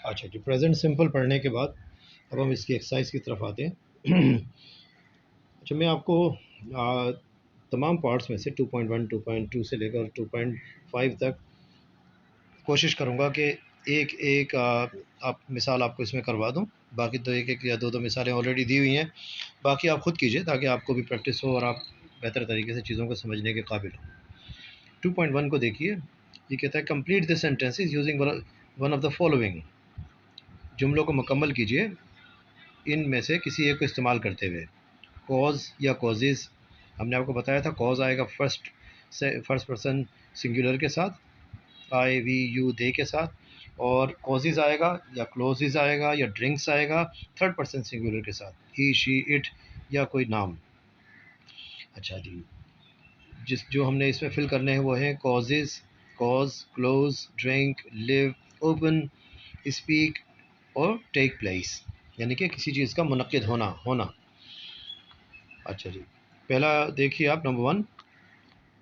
अच्छा जी, present simple पढ़ने के बाद अब हम इसकी एक्सरसाइज की तरफ आते हैं। अच्छा, मैं आपको तमाम पार्ट्स में से 2.1, 2.2 से लेकर 2.5 तक कोशिश करूँगा कि एक एक आप मिसाल आपको इसमें करवा दूँ। बाकी तो एक एक या दो दो मिसालें ऑलरेडी दी हुई हैं, बाकी आप ख़ुद कीजिए ताकि आपको भी प्रैक्टिस हो और आप बेहतर तरीके से चीज़ों को समझने के काबिल हो। 2.1 को देखिए, ये कहता है complete the sentences using one of the following. जुमलों को मुकम्मल कीजिए इनमें से किसी एक को इस्तेमाल करते हुए। कॉज या कॉजेज़, हमने आपको बताया था कॉज आएगा फर्स्ट पर्सन सिंगुलर के साथ, आई वी यू दे के साथ, और कॉजेज़ आएगा या क्लोजेज़ आएगा या ड्रिंक्स आएगा थर्ड पर्सन सिंगुलर के साथ, ही शी इट या कोई नाम। अच्छा जी, जो हमने इसमें फिल करने हैं वो हैं causes, cause, close, drink, live, open, speak और टेक प्लेस, यानी कि किसी चीज़ का मुनक्किद होना। अच्छा जी, पहला देखिए आप, number 1,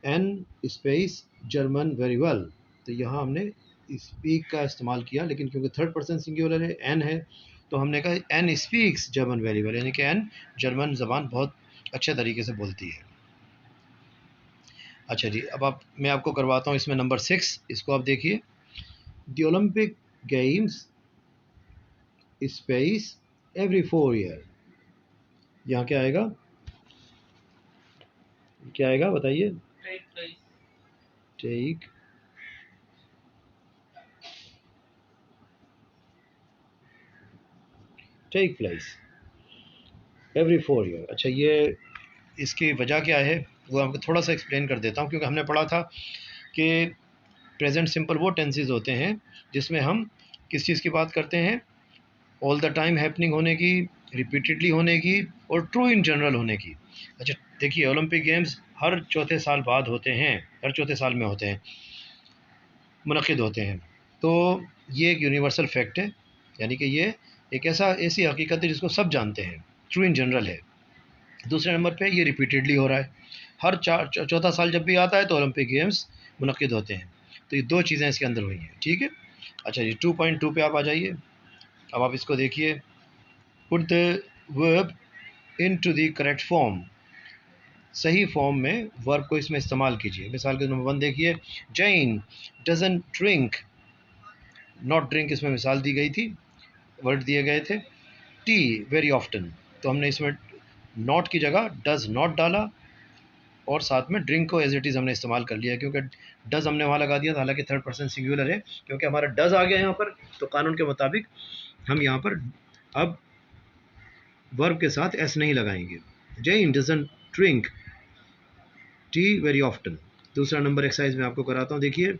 Ann speaks German very well. तो यहाँ हमने स्पीक का इस्तेमाल किया, लेकिन क्योंकि थर्ड पर्सन सिंगुलर है, एन है, तो हमने कहा Ann speaks German very well, यानी कि एन जर्मन ज़बान बहुत अच्छे तरीके से बोलती है। अच्छा जी, अब मैं आपको करवाता हूँ इसमें नंबर 6, इसको आप देखिए, the Olympic Games space every 4 year. यहाँ क्या आएगा, क्या आएगा बताइए? Take place every 4 year. अच्छा, ये इसकी वजह क्या है वो आपको थोड़ा सा एक्सप्लेन कर देता हूँ, क्योंकि हमने पढ़ा था कि प्रेजेंट सिंपल वो टेंसेस होते हैं जिसमें हम किस चीज़ की बात करते हैं, ऑल द टाइम हैपनिंग होने की, रिपीटेडली होने की और ट्रू इन जनरल होने की। अच्छा देखिए, ओलंपिक गेम्स हर चौथे साल बाद होते हैं, हर चौथे साल में होते हैं, मुनक़िद होते हैं। तो ये एक यूनिवर्सल फैक्ट है, यानी कि ये एक ऐसी हकीकत है जिसको सब जानते हैं, ट्रू इन जनरल है। दूसरे नंबर पे ये रिपीटेडली हो रहा है, हर चौथा साल जब भी आता है तो ओलंपिक गेम्स मुनक़िद होते हैं। तो ये दो चीज़ें इसके अंदर हुई हैं, ठीक है। अच्छा जी, 2.2 पे आप आ जाइए। अब आप इसको देखिए, put the verb into the correct form. सही फॉर्म में वर्ब को इसमें इस्तेमाल कीजिए। मिसाल के नंबर 1 देखिए, Jain doesn't drink, not drink इसमें मिसाल दी गई थी, वर्ड दिए गए थे। टी वेरी ऑफ्टन, तो हमने इसमें नॉट की जगह डज नॉट डाला और साथ में ड्रिंक को एज इट इज़ हमने इस्तेमाल कर लिया, क्योंकि डज हमने वहाँ लगा दिया था, हालांकि थर्ड पर्सन सिंगुलर है। क्योंकि हमारा डज आ गया यहाँ पर, तो कानून के मुताबिक हम यहाँ पर अब वर्ब के साथ एस नहीं लगाएंगे। Jain doesn't drink tea very often. दूसरा नंबर एक्सरसाइज में आपको कराता हूँ, देखिए,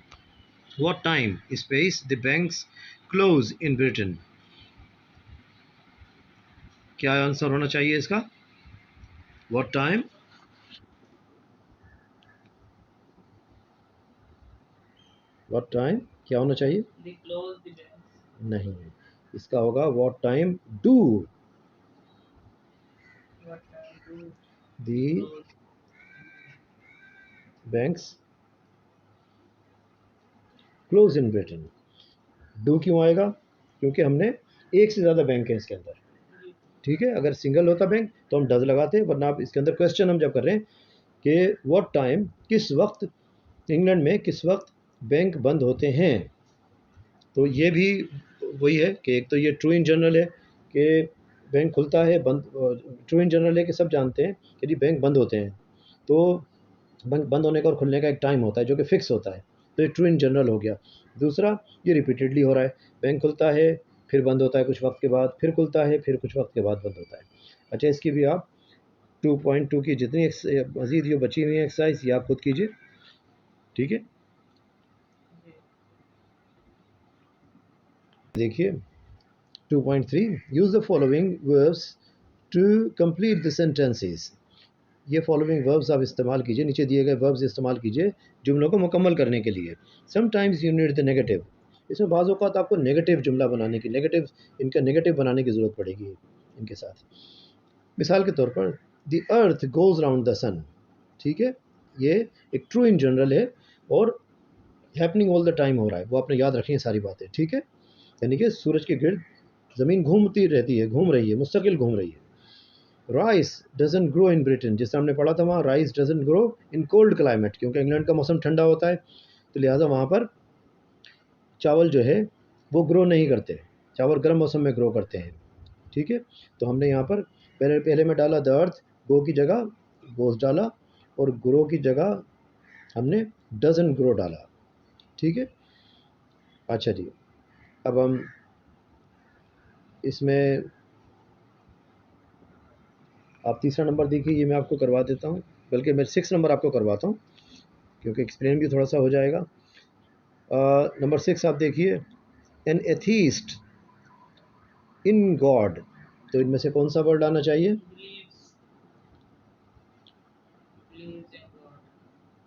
what time space the banks close in Britain. क्या आंसर होना चाहिए इसका? व्हाट टाइम, व्हाट टाइम क्या होना चाहिए? नहीं, इसका होगा what time do the banks close in Britain. Do क्यों आएगा? क्योंकि हमने एक से ज़्यादा बैंक है इसके अंदर, ठीक है। अगर सिंगल होता बैंक तो हम डज लगाते, वरना आप इसके अंदर क्वेश्चन हम जब कर रहे हैं कि व्हाट टाइम, किस वक्त इंग्लैंड में किस वक्त बैंक बंद होते हैं, तो ये भी वही है कि एक तो ये ट्रू इन जनरल है कि बैंक खुलता है, बंद, ट्रू इन जनरल है कि सब जानते हैं कि जी बैंक बंद होते हैं, तो बैंक बंद होने का और खुलने का एक टाइम होता है जो कि फ़िक्स होता है, तो ये ट्रू इन जनरल हो गया। दूसरा, ये रिपीटेडली हो रहा है, बैंक खुलता है फिर बंद होता है कुछ वक्त के बाद, फिर खुलता है फिर कुछ वक्त के बाद बंद होता है। अच्छा, इसकी भी आप 2.2 की जितनी मज़ीद ये बची हुई है एक्सरसाइज, ये आप खुद कीजिए, ठीक है। देखिए 2.3, use the following verbs to complete the sentences. ये फॉलोइंग वर्ब्स आप इस्तेमाल कीजिए, नीचे दिए गए वर्ब्स इस्तेमाल कीजिए जुमलों को मुकम्मल करने के लिए। Sometimes you need the negative, इसमें बाज़ औक़ात आपको नेगेटिव जुमला बनाने की, इनका नेगेटिव बनाने की ज़रूरत पड़ेगी इनके साथ। मिसाल के तौर पर, the earth goes round the sun, ठीक है, ये एक ट्रू इन जनरल है और हैपनिंग ऑल द टाइम हो रहा है, वो आपने याद रखनी है सारी बातें, ठीक है। यानी कि सूरज के गिर्द ज़मीन घूमती रहती है, घूम रही है, मुस्तकिल घूम रही है। Rice doesn't grow in Britain, जिस हमने पढ़ा था वहाँ, rice doesn't grow in cold climate, क्योंकि इंग्लैंड का मौसम ठंडा होता है, तो लिहाजा वहाँ पर चावल जो है वो ग्रो नहीं करते। चावल गर्म मौसम में ग्रो करते हैं। ठीक है, तो हमने यहाँ पर पहले पहले में डाला द अर्थ, गो की जगह गोस डाला, और ग्रो की जगह हमने डजंट ग्रो डाला। ठीक है, अच्छा जी, अब हम इसमें आप तीसरा नंबर देखिए, ये मैं आपको करवा देता हूँ, बल्कि मैं 6 नंबर आपको करवाता हूँ क्योंकि एक्सप्लेन भी थोड़ा सा हो जाएगा। नंबर 6 आप देखिए, एन एथीस्ट इन गॉड, तो इनमें से कौन सा वर्ड आना चाहिए?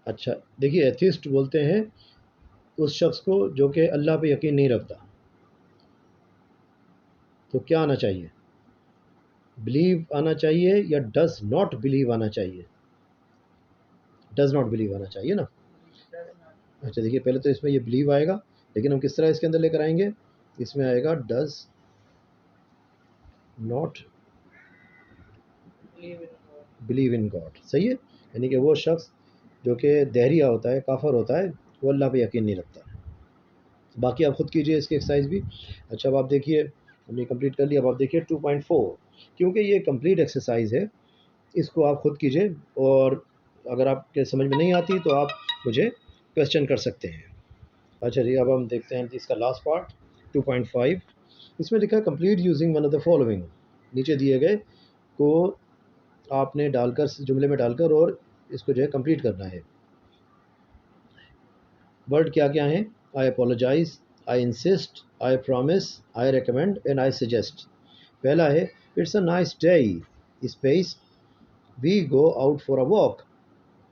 अच्छा, देखिए एथिस्ट बोलते हैं उस शख्स को जो कि अल्लाह पे यकीन नहीं रखता, तो क्या आना चाहिए? बिलीव आना चाहिए या डज नॉट बिलीव आना चाहिए? डज नॉट बिलीव आना चाहिए ना। अच्छा देखिए, पहले तो इसमें ये बिलीव आएगा, लेकिन हम किस तरह इसके अंदर लेकर आएंगे? इसमें आएगा does not believe in God, सही है। यानी कि वो शख्स जो कि दहरिया होता है, काफर होता है, वो अल्लाह पे यकीन नहीं रखता। बाकी आप खुद कीजिए इसकी एक्सरसाइज भी। अच्छा, अब आप देखिए, हमने कंप्लीट कर लिया। अब आप देखिए 2.4, क्योंकि ये कंप्लीट एक्सरसाइज है, इसको आप खुद कीजिए, और अगर आपके समझ में नहीं आती तो आप मुझे क्वेश्चन कर सकते हैं। अच्छा जी, अब हम देखते हैं इसका लास्ट पार्ट 2.5। इसमें लिखा है complete using one of the following, नीचे दिए गए को आपने डालकर, जुमले में डालकर, और इसको जो है कंप्लीट करना है। वर्ड क्या क्या हैं? I apologize, I insist, I promise, I recommend and I suggest. पहला है it's a nice day, space we go out for a walk,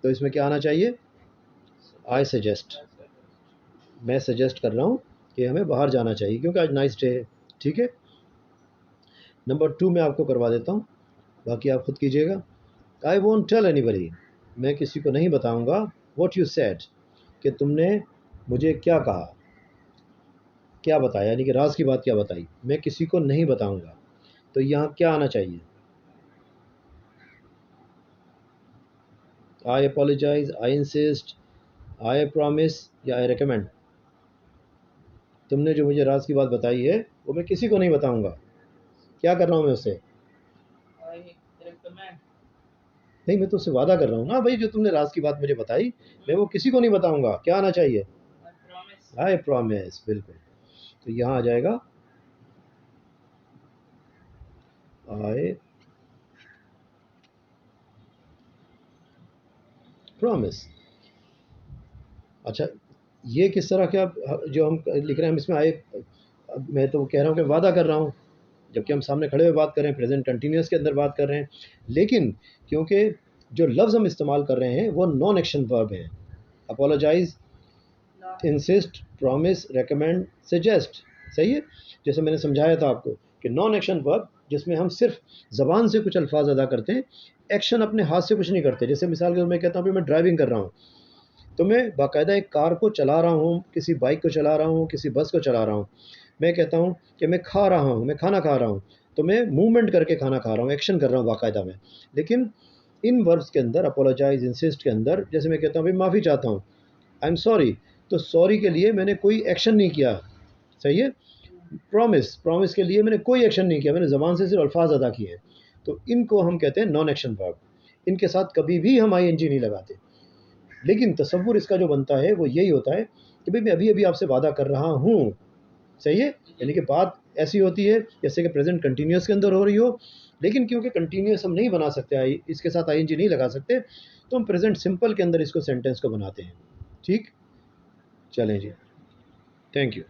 तो इसमें क्या आना चाहिए? आई सजेस्ट, मैं सजेस्ट कर रहा हूँ कि हमें बाहर जाना चाहिए क्योंकि आज नाइस डे है। ठीक है, नंबर 2 मैं आपको करवा देता हूँ, बाकी आप खुद कीजिएगा। आई वोंट टेल एनीबडी, मैं किसी को नहीं बताऊँगा, व्हाट यू सेड, कि तुमने मुझे क्या कहा, क्या बताया, यानी कि राज की बात क्या बताई, मैं किसी को नहीं बताऊँगा, तो यहाँ क्या आना चाहिए? I apologize, I insist, I promise या आई रिकमेंड? तुमने जो मुझे राज की बात बताई है वो मैं किसी को नहीं बताऊँगा, क्या कर रहा हूँ मैं उससे? नहीं, मैं तो उससे वादा कर रहा हूँ ना भाई, जो तुमने राज की बात मुझे बताई मैं वो किसी को नहीं बताऊँगा, क्या आना चाहिए? आई प्रॉमिस, बिल्कुल। तो यहाँ आ जाएगा आई प्रॉमिस। अच्छा, ये किस तरह का जो हम लिख रहे हैं हम इसमें आई, मैं तो कह रहा हूँ कि वादा कर रहा हूँ, जबकि हम सामने खड़े हुए बात कर रहे हैं, प्रेजेंट कंटिन्यूस के अंदर बात कर रहे हैं, लेकिन क्योंकि जो लफ्ज़ हम इस्तेमाल कर रहे हैं वो नॉन एक्शन वर्ब हैं। Apologise, insist, promise, recommend, suggest, सही है। जैसे मैंने समझाया था आपको कि नॉन एक्शन वर्ब जिसमें हम सिर्फ ज़बान से कुछ अल्फाज अदा करते हैं, एक्शन अपने हाथ से कुछ नहीं करते। जैसे मिसाल के तौर मैं कहता हूँ मैं ड्राइविंग कर रहा हूँ, तो मैं बाकायदा एक कार को चला रहा हूँ, किसी बाइक को चला रहा हूँ, किसी बस को चला रहा हूँ। मैं कहता हूँ कि मैं खा रहा हूँ, मैं खाना खा रहा हूँ, तो मैं मूवमेंट करके खाना खा रहा हूँ, एक्शन कर रहा हूँ बाकायदा में। लेकिन इन वर्ब्स के अंदर, अपोलोजाइज, इंसिस्ट के अंदर, जैसे मैं कहता हूँ भाई माफ़ी चाहता हूँ, आई एम सॉरी, तो सॉरी के लिए मैंने कोई एक्शन नहीं किया, सही है। प्रॉमिस, प्रॉमिस के लिए मैंने कोई एक्शन नहीं किया, मैंने ज़बान से सिर्फ अल्फाज अदा किए हैं, तो इनको हम कहते हैं नॉन एक्शन वर्ब। इनके साथ कभी भी हम आई एन जी नहीं लगाते। लेकिन तसव्वुर इसका जो बनता है वो यही होता है कि भाई मैं अभी अभी आपसे वादा कर रहा हूँ, सही है। यानी कि बात ऐसी होती है जैसे कि प्रेजेंट कंटिन्यूस के अंदर हो रही हो, लेकिन क्योंकि कंटिन्यूस हम नहीं बना सकते, आई इसके साथ आई एन जी नहीं लगा सकते, तो हम प्रेजेंट सिंपल के अंदर इसको, सेंटेंस को बनाते हैं। ठीक, चलें जी, थैंक यू।